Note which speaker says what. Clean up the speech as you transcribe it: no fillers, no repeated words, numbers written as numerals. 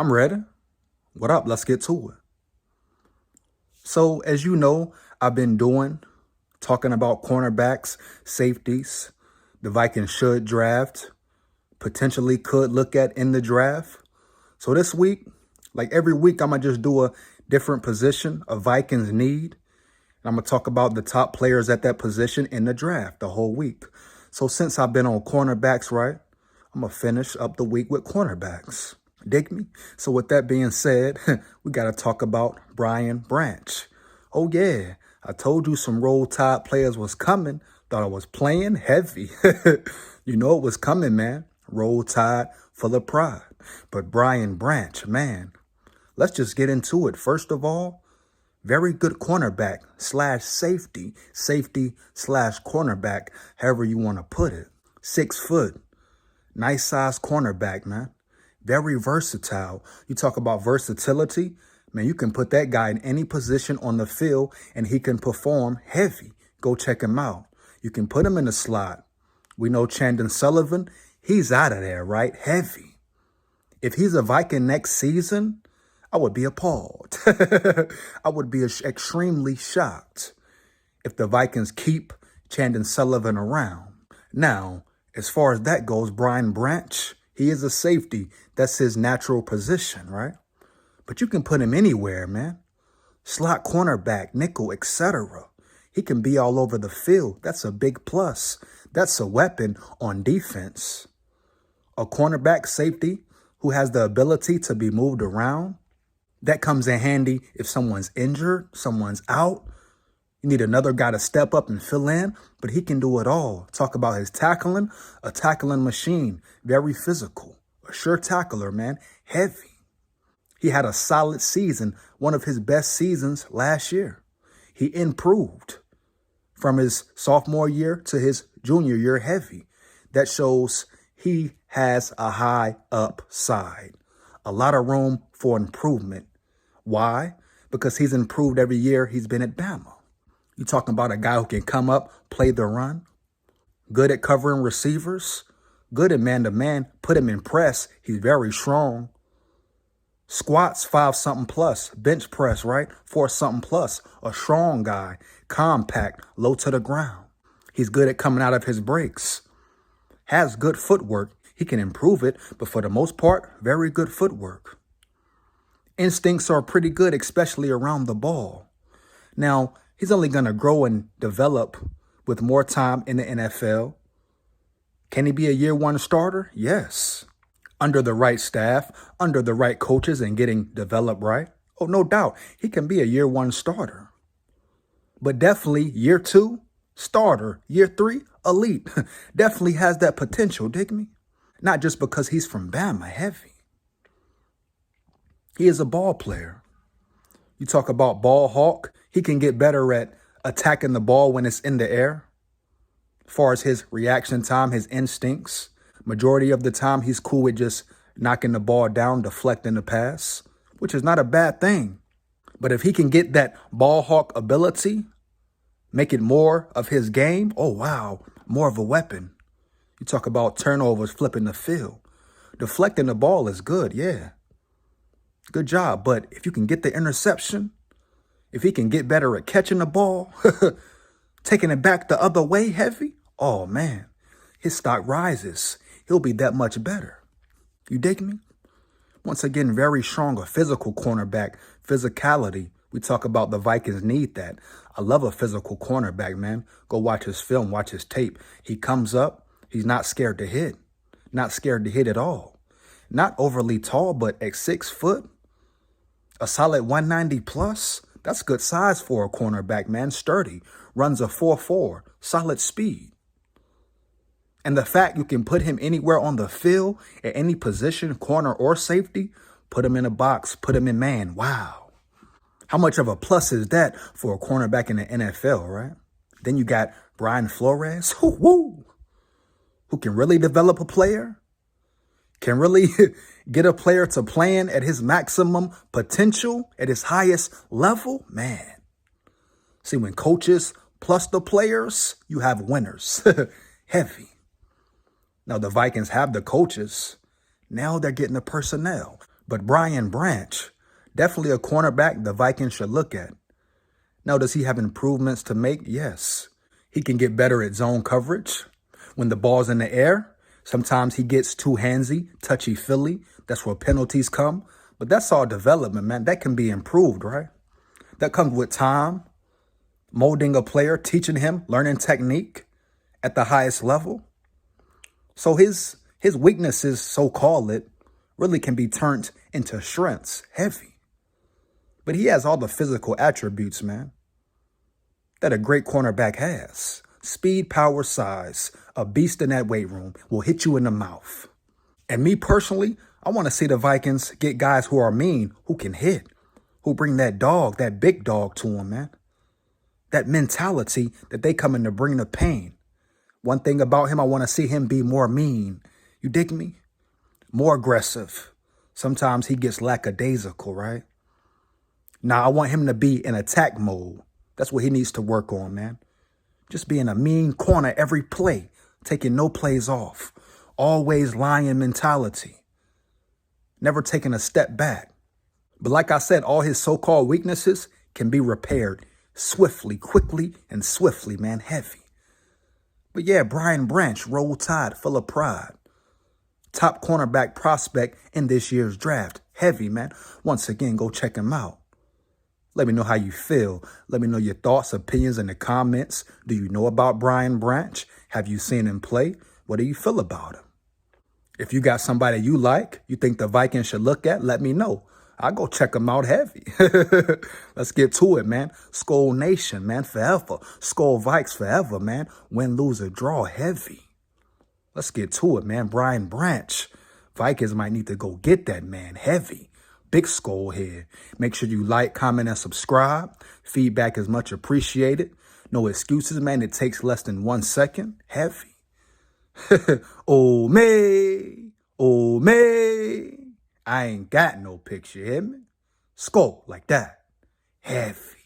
Speaker 1: I'm ready. What up? Let's get to it. So, as you know, I've been talking about cornerbacks, safeties, the Vikings should draft, potentially could look at in the draft. So this week, like every week, I'm going to just do a different position a Vikings need. And I'm going to talk about the top players at that position in the draft the whole week. So since I've been on cornerbacks, right, I'm going to finish up the week with cornerbacks. Dig me? So with that being said, we got to talk about Brian Branch. Oh, yeah. I told you some Roll Tide players was coming. Thought I was playing heavy. You know it was coming, man. Roll Tide full of pride. But Brian Branch, man, let's just get into it. First of all, very good cornerback / safety / cornerback, however you want to put it. 6 foot, nice size cornerback, man. Very versatile. You talk about versatility, man, you can put that guy in any position on the field and he can perform heavy. Go check him out. You can put him in the slot. We know Chandon Sullivan, he's out of there, right? Heavy. If he's a Viking next season, I would be appalled. I would be extremely shocked if the Vikings keep Chandon Sullivan around. Now, as far as that goes, Brian Branch, he is a safety. That's his natural position, right? But you can put him anywhere, man. Slot cornerback, nickel, etc. He can be all over the field. That's a big plus. That's a weapon on defense. A cornerback safety who has the ability to be moved around, that comes in handy if someone's injured, someone's out. You need another guy to step up and fill in, but he can do it all. Talk about his tackling, a tackling machine, very physical, a sure tackler, man, heavy. He had a solid season, one of his best seasons last year. He improved from his sophomore year to his junior year heavy. That shows he has a high upside, a lot of room for improvement. Why? Because he's improved every year he's been at Bama. You're talking about a guy who can come up, play the run, good at covering receivers, good at man-to-man, put him in press. He's very strong. Squats, 5-something plus. Bench press, right? 4-something plus. A strong guy, compact, low to the ground. He's good at coming out of his breaks. Has good footwork. He can improve it, but for the most part, very good footwork. Instincts are pretty good, especially around the ball. Now, he's only going to grow and develop with more time in the NFL. Can he be a year one starter? Yes. Under the right staff, under the right coaches and getting developed right. Oh, no doubt. He can be a year one starter. But definitely year 2, starter. Year 3, elite. Definitely has that potential, dig me? Not just because he's from Bama, heavy. He is a ball player. You talk about ball hawk. He can get better at attacking the ball when it's in the air. As far as his reaction time, his instincts, majority of the time he's cool with just knocking the ball down, deflecting the pass, which is not a bad thing. But if he can get that ball hawk ability, make it more of his game, oh wow, more of a weapon. You talk about turnovers, flipping the field. Deflecting the ball is good, yeah. Good job. But if you can get the interception, if he can get better at catching the ball, taking it back the other way heavy, oh man, his stock rises. He'll be that much better. You dig me? Once again, very strong, a physical cornerback, physicality. We talk about the Vikings need that. I love a physical cornerback, man. Go watch his film, watch his tape. He comes up, he's not scared to hit. Not scared to hit at all. Not overly tall, but at 6 foot, a solid 190 plus. That's good size for a cornerback, man. Sturdy. Runs a 4.4. Solid speed. And the fact you can put him anywhere on the field, at any position, corner or safety, put him in a box, put him in man. Wow. How much of a plus is that for a cornerback in the NFL, right? Then you got Brian Flores, who can really develop a player, can really get a player to playing at his maximum potential, at his highest level, man. See, when coaches plus the players, you have winners. Heavy. Now, the Vikings have the coaches. Now they're getting the personnel. But Brian Branch, definitely a cornerback the Vikings should look at. Now, does he have improvements to make? Yes. He can get better at zone coverage. When the ball's in the air, sometimes he gets too handsy, touchy-feely. That's where penalties come. But that's all development, man. That can be improved, right? That comes with time, molding a player, teaching him, learning technique at the highest level. So his weaknesses, so call it, really can be turned into strengths, heavy. But he has all the physical attributes, man, that a great cornerback has. Speed, power, size, a beast in that weight room will hit you in the mouth. And me personally, I want to see the Vikings get guys who are mean, who can hit, who bring that dog, that big dog to them, man. That mentality that they come in to bring the pain. One thing about him, I want to see him be more mean. You dig me? More aggressive. Sometimes he gets lackadaisical, right? Now, I want him to be in attack mode. That's what he needs to work on, man. Just being a mean corner every play, taking no plays off. Always lion mentality. Never taking a step back. But like I said, all his so-called weaknesses can be repaired swiftly, quickly, and swiftly, man, heavy. But yeah, Brian Branch, Roll Tide, full of pride. Top cornerback prospect in this year's draft. Heavy, man. Once again, go check him out. Let me know how you feel. Let me know your thoughts, opinions in the comments. Do you know about Brian Branch? Have you seen him play? What do you feel about him? If you got somebody you like, you think the Vikings should look at, let me know. I'll go check them out heavy. Let's get to it, man. SKOL Nation, man, forever. SKOL Vikes forever, man. Win, lose, or draw, heavy. Let's get to it, man. Brian Branch. Vikings might need to go get that man, heavy. Big SKOL here. Make sure you like, comment, and subscribe. Feedback is much appreciated. No excuses, man. It takes less than 1 second. Heavy. Oh, me. Oh, me. I ain't got no picture, hear me? SKOL like that. Heavy.